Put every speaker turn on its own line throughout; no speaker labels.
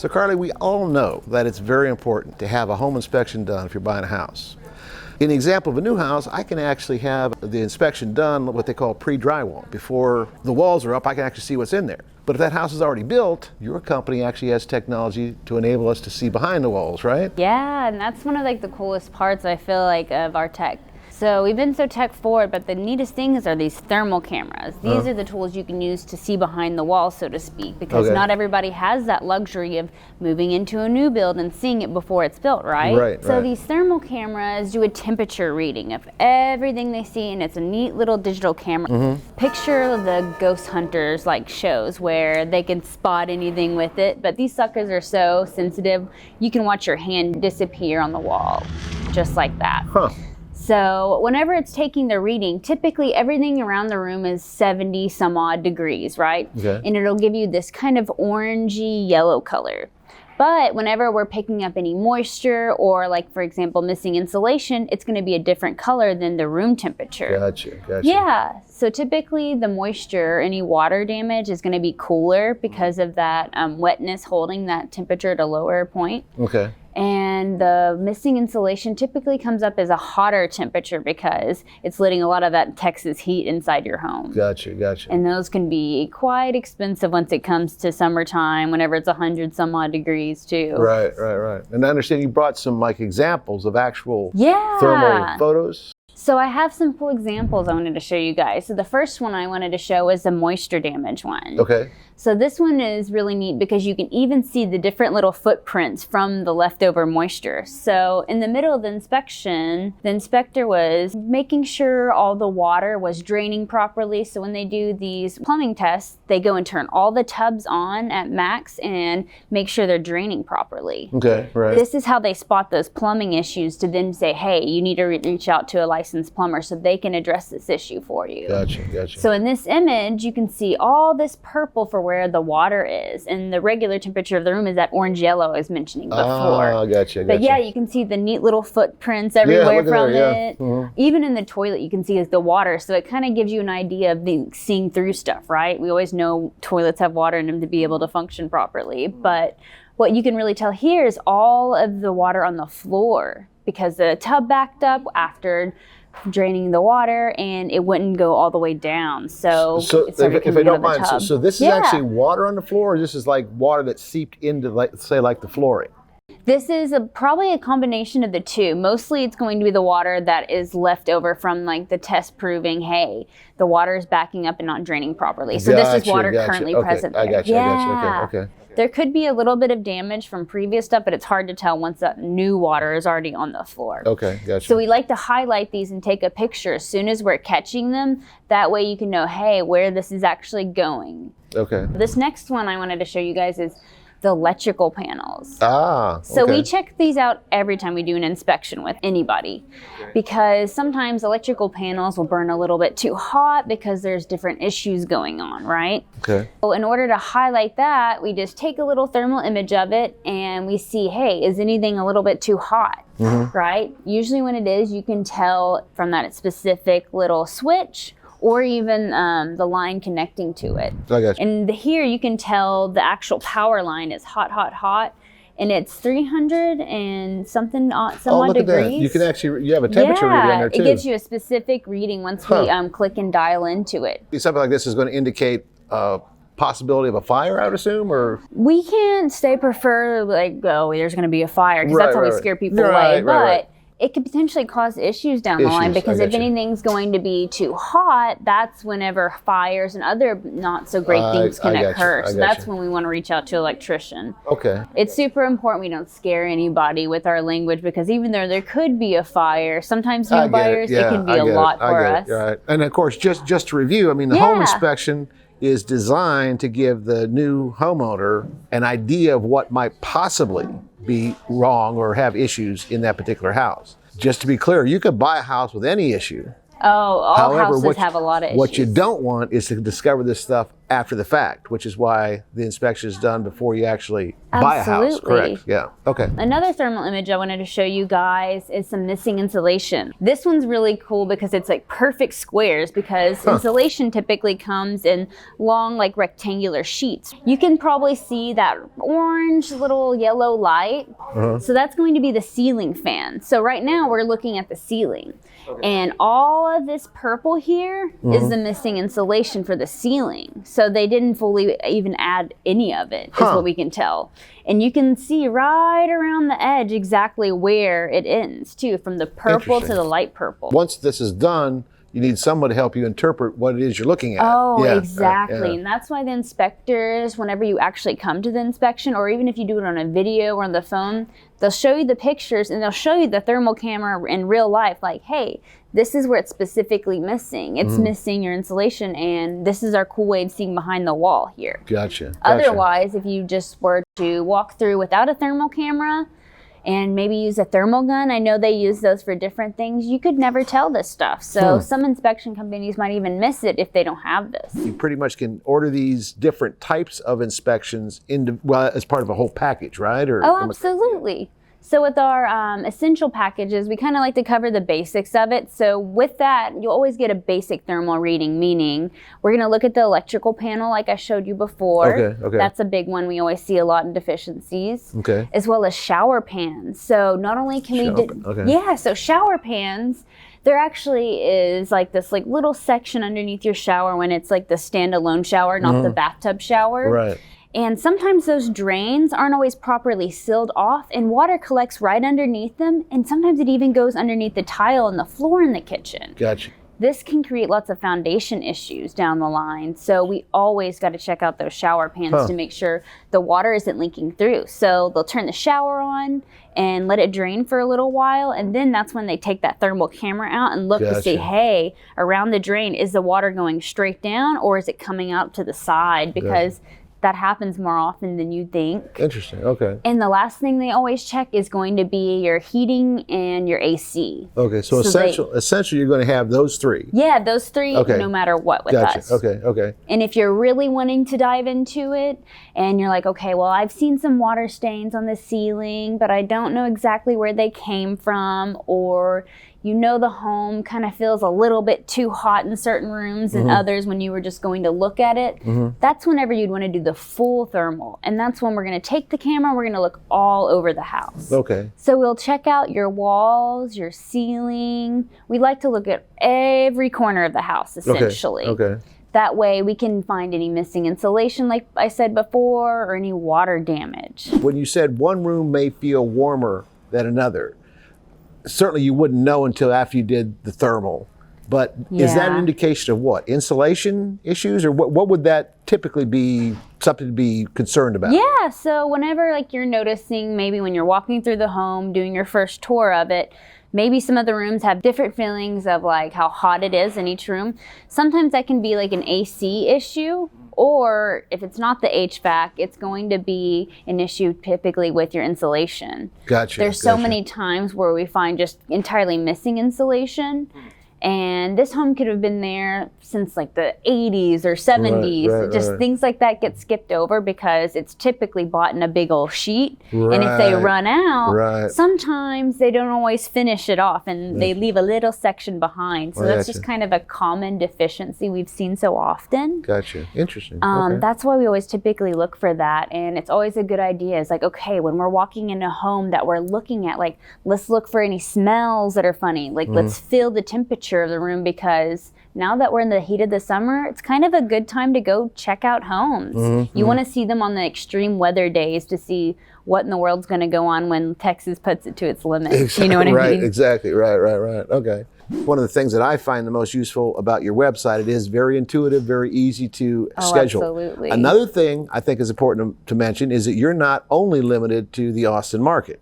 So Karlie, we all know that it's very important to have a home inspection done if you're buying a house. In the example of a new house, I can actually have the inspection done, what they call pre-drywall. Before the walls are up, I can actually see what's in there. But if that house is already built, your company actually has technology to enable us to see behind the walls, right?
Yeah, and that's one of the coolest parts I feel like of our tech. So we've been so tech forward, but the neatest things are these thermal cameras. These are the tools you can use to see behind the wall, so to speak, because not everybody has that luxury of moving into a new build and seeing it before it's built, right? So these thermal cameras do a temperature reading of everything they see, and it's a neat little digital camera. Picture the ghost hunters shows where they can spot anything with it, but these suckers are so sensitive, you can watch your hand disappear on the wall, just like that. So whenever it's taking the reading, typically everything around the room is 70 some odd degrees, right? And it'll give you this kind of orangey yellow color. But whenever we're picking up any moisture or for example, missing insulation, it's gonna be a different color than the room temperature.
Gotcha.
Yeah, so typically the moisture, any water damage is gonna be cooler because of that wetness holding that temperature at a lower point. And the missing insulation typically comes up as a hotter temperature because it's letting a lot of that Texas heat inside your home.
Gotcha.
And those can be quite expensive once it comes to summertime, whenever it's 100 some odd degrees too.
Right. And I understand you brought some examples of actual thermal photos.
So I have some cool examples I wanted to show you guys. So the first one I wanted to show is the moisture damage one. So this one is really neat because you can even see the different little footprints from the leftover moisture. So in the middle of the inspection, the inspector was making sure all the water was draining properly. So when they do these plumbing tests, they go and turn all the tubs on at max and make sure they're draining properly. This is how they spot those plumbing issues to then say, hey, you need to reach out to a licensed plumber so they can address this issue for you.
Gotcha.
So in this image, you can see all this purple for where the water is, and the regular temperature of the room is that orange yellow I was mentioning before.
Gotcha.
But yeah, you can see the neat little footprints everywhere from it. Even in the toilet, you can see is the water. So it kind of gives you an idea of seeing through stuff, right? We always know toilets have water in them to be able to function properly, but what you can really tell here is all of the water on the floor because the tub backed up after draining the water and it wouldn't go all the way down. So
if I don't mind, so this is actually water on the floor, or this is water that seeped into the flooring?
This is probably a combination of the two. Mostly it's going to be the water that is left over from the test proving, hey, the water is backing up and not draining properly. So this is water currently present there.
I got you. Okay.
There could be a little bit of damage from previous stuff, but it's hard to tell once that new water is already on the floor.
Okay, gotcha.
So we like to highlight these and take a picture as soon as we're catching them. That way you can know, hey, where this is actually going. This next one I wanted to show you guys is the electrical panels. So we check these out every time we do an inspection with anybody because sometimes electrical panels will burn a little bit too hot because there's different issues going on, right? So in order to highlight that, we just take a little thermal image of it and we see, hey, is anything a little bit too hot, right? Usually when it is, you can tell from that specific little switch or even the line connecting to it. And here you can tell the actual power line is hot, and it's 300 and some odd degrees.
That. You can actually, you have a temperature reading on there too.
It gives you a specific reading once we click and dial into it.
Something like this is going to indicate possibility of a fire, I would assume, or?
We can't prefer there's going to be a fire because that's how we scare people away. But it could potentially cause issues down the line because if anything's going to be too hot, that's whenever fires and other not so great things can occur. So that's when we want to reach out to an electrician. It's super important we don't scare anybody with our language because even though there could be a fire, sometimes new buyers, it can be a lot for us.
And of course, just to review, the home inspection is designed to give the new homeowner an idea of what might possibly be wrong or have issues in that particular house. Just to be clear, you could buy a house with any issue
Oh, all
However,
houses have a lot of issues.
what you don't want is to discover this stuff after the fact, which is why the inspection is done before you actually buy a house. Correct. Yeah. Okay.
Another thermal image I wanted to show you guys is some missing insulation. This one's really cool because it's like perfect squares, because insulation typically comes in long, like rectangular sheets. You can probably see that orange little yellow light. So that's going to be the ceiling fan. So right now we're looking at the ceiling. And all of this purple here is the missing insulation for the ceiling. So they didn't fully even add any of it, is what we can tell. And you can see right around the edge exactly where it ends too, from the purple to the light purple.
Once this is done, you need someone to help you interpret what it is you're looking at.
Oh, yeah, exactly. And that's why the inspectors, whenever you actually come to the inspection, or even if you do it on a video or on the phone, they'll show you the pictures and they'll show you the thermal camera in real life, like, hey, this is where it's specifically missing. It's missing your insulation, and this is our cool way of seeing behind the wall here.
Gotcha.
Otherwise, if you just were to walk through without a thermal camera and maybe use a thermal gun, I know they use those for different things, you could never tell this stuff. So some inspection companies might even miss it if they don't have this.
You pretty much can order these different types of inspections as part of a whole package, right? Or,
oh, absolutely. So with our essential packages, we kind of like to cover the basics of it. So with that, you'll always get a basic thermal reading, meaning we're going to look at the electrical panel like I showed you before.
Okay.
That's a big one. We always see a lot in deficiencies.
Okay.
As well as shower pans. So not only can so shower pans, there actually is like this like little section underneath your shower when it's like the standalone shower, not the bathtub shower.
Right.
And sometimes those drains aren't always properly sealed off and water collects right underneath them. And sometimes it even goes underneath the tile and the floor in the kitchen.
Gotcha.
This can create lots of foundation issues down the line. So we always got to check out those shower pans to make sure the water isn't leaking through. So they'll turn the shower on and let it drain for a little while. And then that's when they take that thermal camera out and look to see, hey, around the drain, is the water going straight down or is it coming out to the side? Because that happens more often than you think.
Interesting. Okay.
And the last thing they always check is going to be your heating and your AC.
Okay. So essentially, you're going to have those three.
Yeah, those three, no matter what with us.
Okay.
And if you're really wanting to dive into it, and you're like, okay, well, I've seen some water stains on the ceiling, but I don't know exactly where they came from, or you know the home kind of feels a little bit too hot in certain rooms and others when you were just going to look at it, that's whenever you'd want to do the full thermal. And that's when we're going to take the camera, we're going to look all over the house.
Okay.
So we'll check out your walls, your ceiling. We like to look at every corner of the house, essentially.
Okay.
That way we can find any missing insulation, like I said before, or any water damage.
When you said one room may feel warmer than another, certainly you wouldn't know until after you did the thermal. But is that an indication of what? Insulation issues? Or what would that typically be something to be concerned about?
Yeah, so whenever like you're noticing, maybe when you're walking through the home, doing your first tour of it, maybe some of the rooms have different feelings of like how hot it is in each room. Sometimes that can be like an AC issue, or if it's not the HVAC, it's going to be an issue typically with your insulation.
Gotcha.
There's so many times where we find just entirely missing insulation. And this home could have been there since like the 80s or 70s. Things like that get skipped over because it's typically bought in a big old sheet. And if they run out, sometimes they don't always finish it off and they leave a little section behind. So that's just kind of a common deficiency we've seen so often.
Gotcha. Interesting.
That's why we always typically look for that. And it's always a good idea. It's like, okay, when we're walking in a home that we're looking at, like, let's look for any smells that are funny. Like, let's feel the temperature of the room, because now that we're in the heat of the summer, it's kind of a good time to go check out homes. You want to see them on the extreme weather days to see what in the world's going to go on when Texas puts it to its limit.
Exactly.
You know what I mean?
Exactly. Right. Okay. One of the things that I find the most useful about your website, it is very intuitive, very easy to schedule.
Absolutely.
Another thing I think is important to mention is that you're not only limited to the Austin market.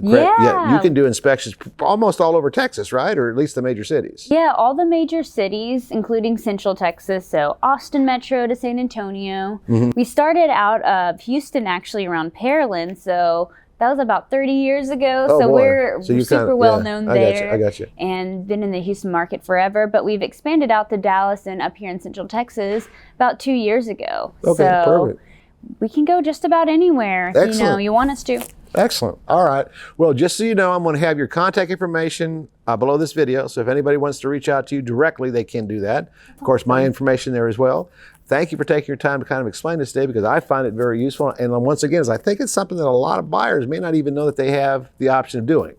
Yeah, you can do inspections almost all over Texas, right? Or at least the major cities.
Yeah, all the major cities, including Central Texas, so Austin Metro to San Antonio. We started out of Houston, actually, around Pearland, so That was about 30 years ago,
Oh,
so
boy.
we're
So you
super
kinda-
well
yeah,
known
I got you,
there.
I got you.
And been in the Houston market forever, but we've expanded out to Dallas and up here in Central Texas about 2 years ago.
Okay,
so
perfect.
we can go just about anywhere if
Excellent.
you want us to.
Excellent. All right. Well, just so you know, I'm going to have your contact information below this video. So if anybody wants to reach out to you directly, they can do that. Of course, my information there as well. Thank you for taking your time to kind of explain this today, because I find it very useful. And once again, I think it's something that a lot of buyers may not even know that they have the option of doing.